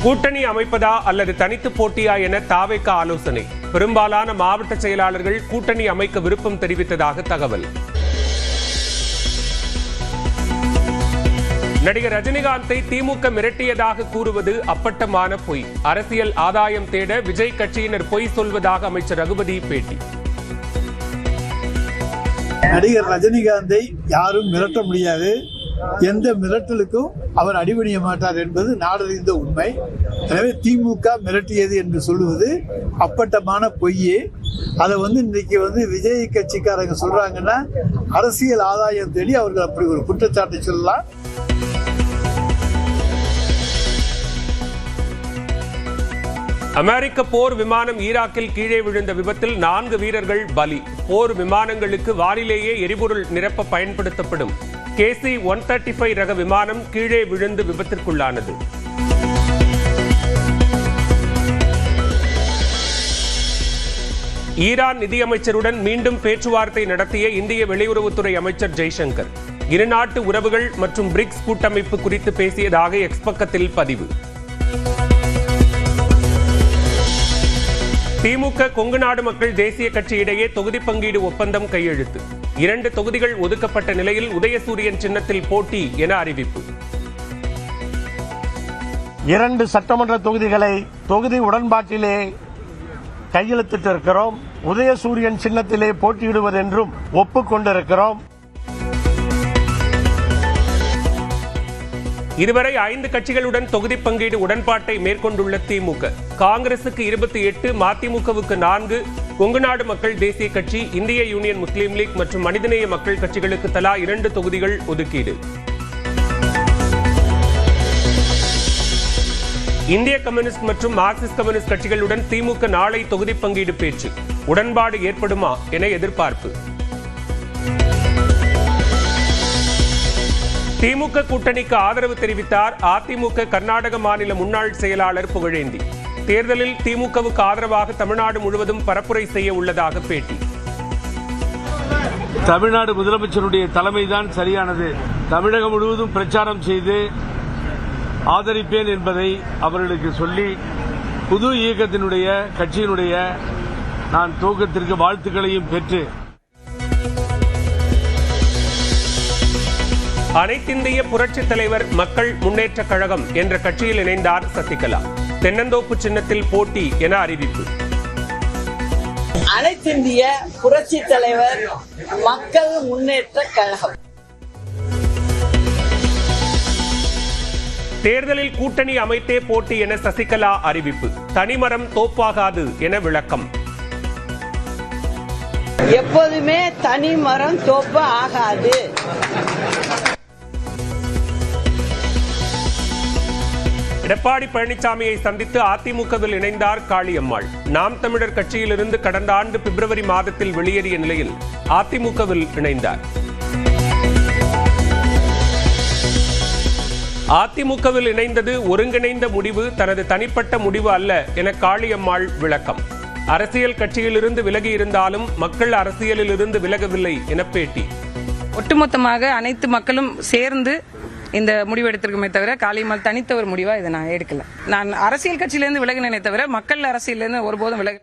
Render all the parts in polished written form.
கூட்டணி அமைப்பதா அல்லது தனித்து போட்டியா என தாவேக ஆலோசனை. பெரும்பாலான மாவட்ட செயலாளர்கள் கூட்டணி அமைக்க விருப்பம் தெரிவித்ததாக தகவல். நடிகர் ரஜினிகாந்தை திமுக மிரட்டியதாக கூறுவது அப்பட்டமான பொய். அரசியல் ஆதாயம் தேட விஜய் கட்சியினர் பொய் சொல்வதாக அமைச்சர் ரகுபதி பேட்டி. நடிகர் ரஜினிகாந்தை யாரும் மிரட்ட முடியாது, எந்த மிரட்டலுக்கும் அவர் அடிபணிய மாட்டார் என்பது நாடறிந்த உண்மை. எனவே திமுக மிரட்டியது என்று சொல்லுவது அப்பட்டமான பொய்யே. அதை இன்னைக்கு விஜய் கட்சிக்காரங்க சொல்றாங்கன்னா அரசியல் ஆதாயம் தேடி அவர்கள் அப்படி ஒரு குற்றச்சாட்டை சொல்லலாம். அமெரிக்க போர் விமானம் ஈராக்கில் கீழே விழுந்த விபத்தில் 4 வீரர்கள் பலி. போர் விமானங்களுக்கு வானிலேயே எரிபொருள் நிரப்ப பயன்படுத்தப்படும் KC-135 ரக விமானம் கீழே விழுந்து விபத்திற்குள்ளானது. ஈரான் நிதியமைச்சருடன் மீண்டும் பேச்சுவார்த்தை நடத்திய இந்திய வெளியுறவுத்துறை அமைச்சர் ஜெய்சங்கர் இருநாட்டு உறவுகள் மற்றும் பிரிக்ஸ் கூட்டமைப்பு குறித்து பேசியதாக எக்ஸ் பக்கத்தில் பதிவு. திமுக கொங்கு நாடு மக்கள் தேசிய கட்சி இடையே தொகுதி பங்கீடு ஒப்பந்தம் கையெழுத்து. 2 தொகுதிகள் ஒதுக்கப்பட்ட நிலையில் உதயசூரியன் சின்னத்தில் போட்டி என அறிவிப்பு. 2 சட்டமன்ற தொகுதிகளை தொகுதி உடன்பாட்டிலே கையெழுத்திட்டிருக்கிறோம். உதயசூரியன் சின்னத்திலே போட்டியிடுவதென்றும் ஒப்புக்கொண்டிருக்கிறோம். இதுவரை 5 கட்சிகளுடன் தொகுதி பங்கீடு உடன்பாட்டை மேற்கொண்டுள்ள திமுக. காங்கிரசுக்கு 28, மதிமுகவுக்கு 4, கொங்கு நாடு மக்கள் தேசிய கட்சி, இந்திய யூனியன் முஸ்லீம் லீக் மற்றும் மனிதநேய மக்கள் கட்சிகளுக்கு தலா 2 தொகுதிகள் ஒதுக்கீடு. இந்திய கம்யூனிஸ்ட் மற்றும் மார்க்சிஸ்ட் கம்யூனிஸ்ட் கட்சிகளுடன் திமுக நாளை தொகுதி பங்கீடு பேச்சு. உடன்பாடு ஏற்படுமா என எதிர்பார்ப்பு. திமுக கூட்டணிக்கு ஆதரவு தெரிவித்தார் அதிமுக கர்நாடக மாநில முன்னாள் செயலாளர் புகழேந்தி. தேர்தலில் திமுகவுக்கு ஆதரவாக தமிழ்நாடு முழுவதும் பரப்புரை செய்ய உள்ளதாக பேட்டி. தமிழ்நாடு முதலமைச்சருடைய தலைமைதான் சரியானது. தமிழகம் முழுவதும் பிரச்சாரம் செய்து ஆதரிப்பேன் என்பதை அவர்களுக்கு சொல்லி புது இயக்கத்தினுடைய கட்சியினுடைய நான் துவக்கத்திற்கு வாழ்த்துக்களையும் பெற்று அனைத்திந்திய புரட்சித் தலைவர் மக்கள் முன்னேற்ற கழகம் என்ற கட்சியில் இணைந்தார் சசிகலா. தென்னந்தோப்பு சின்னத்தில் போட்டி என அறிவிப்பு. அனைத்திந்திய புரட்சித் தலைவர் மக்கள் முன்னேற்ற கழகம் தேர்தலில் கூட்டணி அமைத்தே போட்டி என சசிகலா அறிவிப்பு. தனிமரம் தோப்பாகாது என விளக்கம். எப்போதுமே தனிமரம் தோப்பு ஆகாது. எடப்பாடி பழனிசாமியை சந்தித்து அதிமுகவில் இணைந்தார் காளியம்மாள். நாம் தமிழர் கட்சியிலிருந்து கடந்த ஆண்டு பிப்ரவரி மாதத்தில் வெளியேறிய நிலையில் அதிமுகவில் இணைந்தார். அதிமுகவில் இணைந்தது ஒருங்கிணைந்த முடிவு, தனது தனிப்பட்ட முடிவு அல்ல என காளியம்மாள் விளக்கம். அரசியல் கட்சியிலிருந்து விலகி இருந்தாலும் மக்கள் அரசியலில் இருந்து விலகவில்லை என பேட்டி. ஒட்டுமொத்தமாக அனைத்து மக்களும் சேர்ந்து இந்த முடிவு எடுத்திருக்குமே தவிர காளியம்மாள் தனித்த ஒரு முடிவா இதை நான் எடுக்கல. நான் அரசியல் கட்சியிலிருந்து விலகினே தவிர மக்கள் அரசியலிருந்து ஒருபோதும் விலக.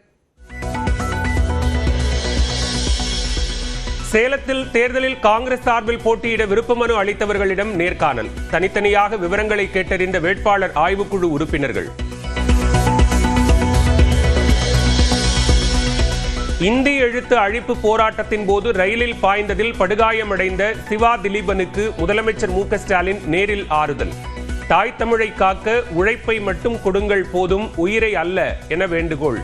சேலத்தில் தேர்தலில் காங்கிரஸ் சார்பில் போட்டியிட விருப்ப மனு அளித்தவர்களிடம் நேர்காணல். தனித்தனியாக விவரங்களை கேட்டறிந்த வேட்பாளர் ஆய்வுக்குழு உறுப்பினர்கள். இந்தி எழுத்து அழிப்பு போராட்டத்தின் போது ரயிலில் பாய்ந்ததில் படுகாயமடைந்த சிவா திலீபனுக்கு முதலமைச்சர் மு.க. ஸ்டாலின் நேரில் ஆறுதல். தாய் தமிழை காக்க உழைப்பை மட்டும் கொடுங்கள் போதும், உயிரை அல்ல என வேண்டுகோள்.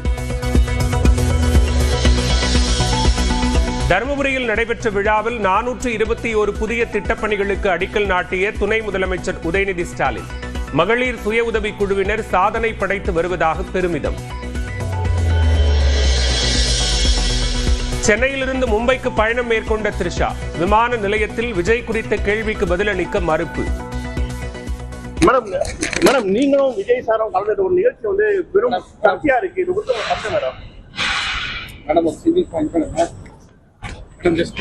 தருமபுரியில் நடைபெற்ற விழாவில் 421 புதிய திட்டப்பணிகளுக்கு அடிக்கல் நாட்டிய துணை முதலமைச்சர் உதயநிதி ஸ்டாலின். மகளிர் சுய உதவி குழுவினர் சாதனை படைத்து வருவதாக பெருமிதம். சென்னையிலிருந்து மும்பைக்கு பயணம் மேற்கொண்ட த்ரிஷா. விமான நிலையத்தில் விஜய் குறித்த கேள்விக்கு பதிலளிக்க மறுப்பு. மேடம் நீங்களும் விஜய் சாரும் கலந்த ஒரு நிகழ்ச்சி பெரும் சர்ச்சையா இருக்கு. இது குறித்து ஒரு கருத்து மேடம். மேடம் ஒரு சிவி பாயிண்ட் பண்ணுங்க. மேடம் ஜஸ்ட்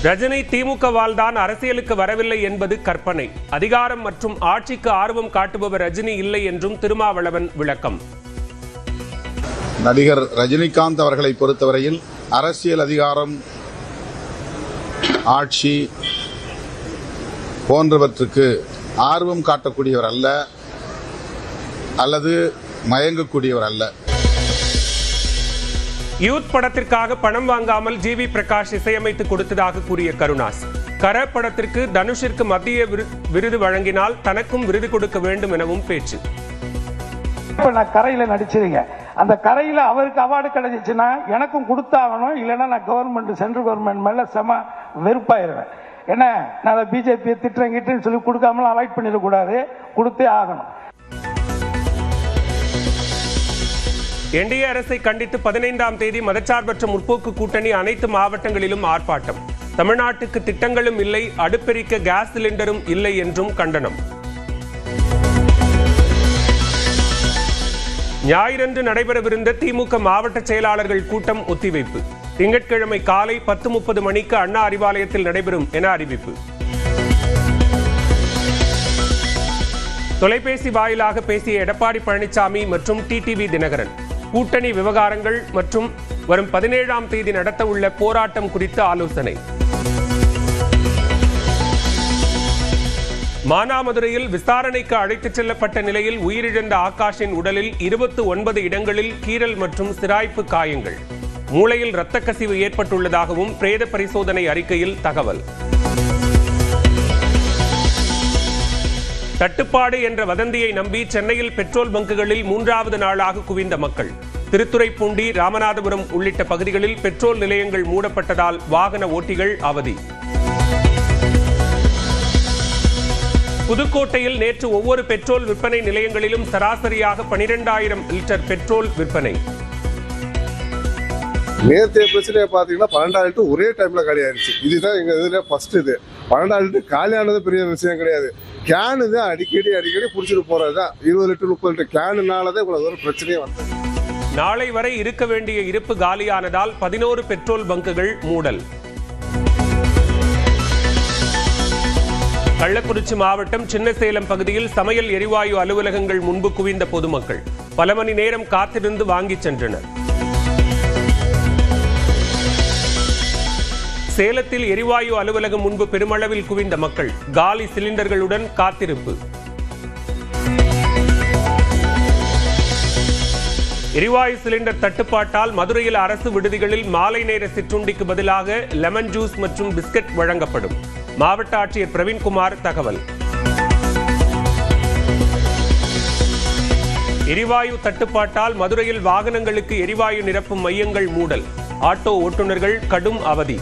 ரஜினி திமுகவால் தான் அரசியலுக்கு வரவில்லை என்பது கற்பனை. அதிகாரம் மற்றும் ஆட்சிக்கு ஆர்வம் காட்டுபவர் ரஜினி இல்லை என்றும் திருமாவளவன் விளக்கம். நடிகர் ரஜினிகாந்த் அவர்களை பொறுத்தவரையில் அரசியல் அதிகாரம், ஆட்சி போன்றவற்றுக்கு ஆர்வம் காட்டக்கூடியவர் அல்ல, அல்லது மயங்கக்கூடியவர் அல்ல. யூத் படத்திற்காக பணம் வாங்காமல் ஜிவி பிரகாஷ் இசையமைத்து கொடுத்ததாக கூறிய கருணாஸ், கர படத்திற்கு தனுஷிற்கு மத்திய விருது வழங்கினால் தனக்கும் விருது கொடுக்க வேண்டும் எனவும் பேச்சு. நான் கரையில நடிச்சிருங்க, அந்த கரையில அவருக்கு அவார்டு கிடைச்சிச்சுன்னா எனக்கும் கொடுத்தாகணும், இல்லைன்னா நான் கவர்மெண்ட் சென்ட்ரல் கவர்மெண்ட் மேல செம வெறுப்பாயிருவேன். என்ன நான் பிஜேபி திட்டங்கிட்டுன்னு சொல்லி கொடுக்காமலாம் அவாய்ட் பண்ணிடக்கூடாது, கொடுத்தே ஆகணும். என்டிஏ அரசை கண்டித்து 15ஆம் தேதி மதச்சார்பற்ற முற்போக்கு கூட்டணி அனைத்து மாவட்டங்களிலும் ஆர்ப்பாட்டம். தமிழ்நாட்டுக்கு திட்டங்களும் இல்லை, அடுப்பெரிக்க கேஸ் சிலிண்டரும் இல்லை என்றும் கண்டனம். ஞாயிறன்று நடைபெறவிருந்த திமுக மாவட்ட செயலாளர்கள் கூட்டம் ஒத்திவைப்பு. திங்கட்கிழமை காலை 10:30 மணிக்கு அண்ணா அறிவாலயத்தில் நடைபெறும் என அறிவிப்பு. தொலைபேசி வாயிலாக பேசிய எடப்பாடி பழனிசாமி மற்றும் டிடிவி தினகரன் கூட்டணி விவகாரங்கள் மற்றும் வரும் 17ஆம் தேதி நடத்த உள்ள போராட்டம் குறித்து ஆலோசனை. மானாமதுரையில் விசாரணைக்கு அழைத்துச் செல்லப்பட்ட நிலையில் உயிரிழந்த ஆகாஷின் உடலில் 29 இடங்களில் கீறல் மற்றும் சிராய்ப்பு காயங்கள், மூளையில் இரத்த கசிவு ஏற்பட்டுள்ளதாகவும் பிரேத பரிசோதனை அறிக்கையில் தகவல். தட்டுப்பாடு என்ற வதந்தியை நம்பி சென்னையில் பெட்ரோல் பங்குகளில் 3வது நாளாக குவிந்த மக்கள். திருத்துறைப்பூண்டி, ராமநாதபுரம் உள்ளிட்ட பகுதிகளில் பெட்ரோல் நிலையங்கள் மூடப்பட்டதால் வாகன ஓட்டிகள் அவதி. புதுக்கோட்டையில் நேற்று ஒவ்வொரு பெட்ரோல் விற்பனை நிலையங்களிலும் சராசரியாக 12,000 லிட்டர் பெட்ரோல் விற்பனை. நேற்றைய பிரச்சனையை பார்த்தீங்கன்னா 12,000 லிட்டர் ஒரே டைம்ல காலி ஆயிடுச்சு. இதுதான் எங்க இதுல ஃபர்ஸ்ட். இது 12,000 லிட்டர் காலியானது பெரிய விஷயம் கிடையாது. கேனு தான் அடிக்கடி புடிச்சிட்டு போறதுதான். 20 லிட்டர் 30 லிட்டர் கேனுனாலதான் இவ்வளவு ஒரு பிரச்சனையே வந்தது. நாளை வரை இருக்க வேண்டிய இருப்பு காலியானதால் 11 பெட்ரோல் பங்குகள் மூடல். கள்ளக்குறிச்சி மாவட்டம் சின்னசேலம் பகுதியில் சமையல் எரிவாயு அலுவலகங்கள் முன்பு குவிந்த பொதுமக்கள் பல மணி நேரம் காத்திருந்து வாங்கிச் சென்றனர். சேலத்தில் எரிவாயு அலுவலகம் முன்பு பெருமளவில் குவிந்த மக்கள், காலி சிலிண்டர்களுடன் காத்திருப்பு. எரிவாயு சிலிண்டர் தட்டுப்பாட்டால் மதுரையில் அரசு விடுதிகளில் மாலை நேர சிற்றுண்டிக்கு பதிலாக லெமன் ஜூஸ் மற்றும் பிஸ்கட் வழங்கப்படும். மாவட்ட ஆட்சியர் பிரவீன்குமார் தகவல். எரிவாயு தட்டுப்பாட்டால் மதுரையில் வாகனங்களுக்கு எரிவாயு நிரப்பும் மையங்கள் மூடல். ஆட்டோ ஓட்டுநர்கள் கடும் அவதி.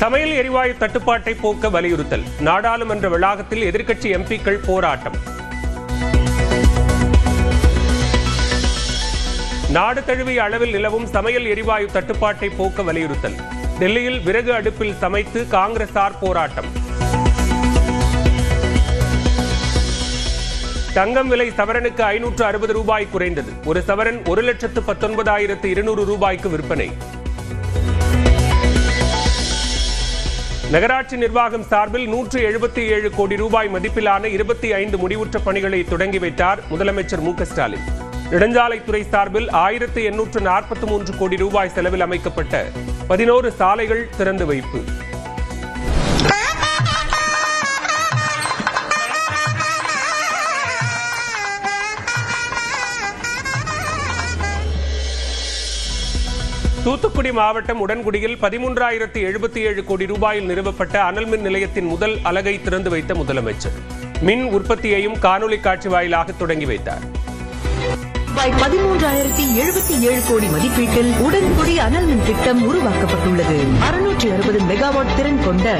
சமையல் எரிவாயு தட்டுப்பாட்டை போக்க வலியுறுத்தல். நாடாளுமன்ற வளாகத்தில் எதிர்க்கட்சி எம்பிக்கள் போராட்டம். நாடு தழுவிய அளவில் நிலவும் சமையல் எரிவாயு தட்டுப்பாட்டை போக்க வலியுறுத்தல். டெல்லியில் விறகு அடுப்பில் சமைத்து காங்கிரசார் போராட்டம். தங்கம் விலை சவரனுக்கு 560 ரூபாய் குறைந்தது. ஒரு சவரன் 1,19,200 ரூபாய்க்கு விற்பனை. நகராட்சி நிர்வாகம் சார்பில் 177 கோடி ரூபாய் மதிப்பிலான 25 முடிவுற்ற பணிகளை தொடங்கி வைத்தார் முதலமைச்சர் மு க ஸ்டாலின். நெடுஞ்சாலைத்துறை சார்பில் 1,843 கோடி ரூபாய் செலவில் அமைக்கப்பட்ட 11 சாலைகள் திறந்து வைப்பு. தூத்துக்குடி மாவட்டம் உடன்குடியில் 13,077 கோடி ரூபாயில் நிறுவப்பட்ட அனல் மின் நிலையத்தின் முதல் அலகை திறந்து வைத்த முதலமைச்சர் மின் உற்பத்தியையும் காணொலி காட்சி வாயிலாக தொடங்கி வைத்தார். 13,077 கோடி மதிப்பீட்டில் உடன்குடி அனல் மின் திட்டம் உருவாக்கப்பட்டுள்ளது. 660 மெகாவாட் திறன் கொண்ட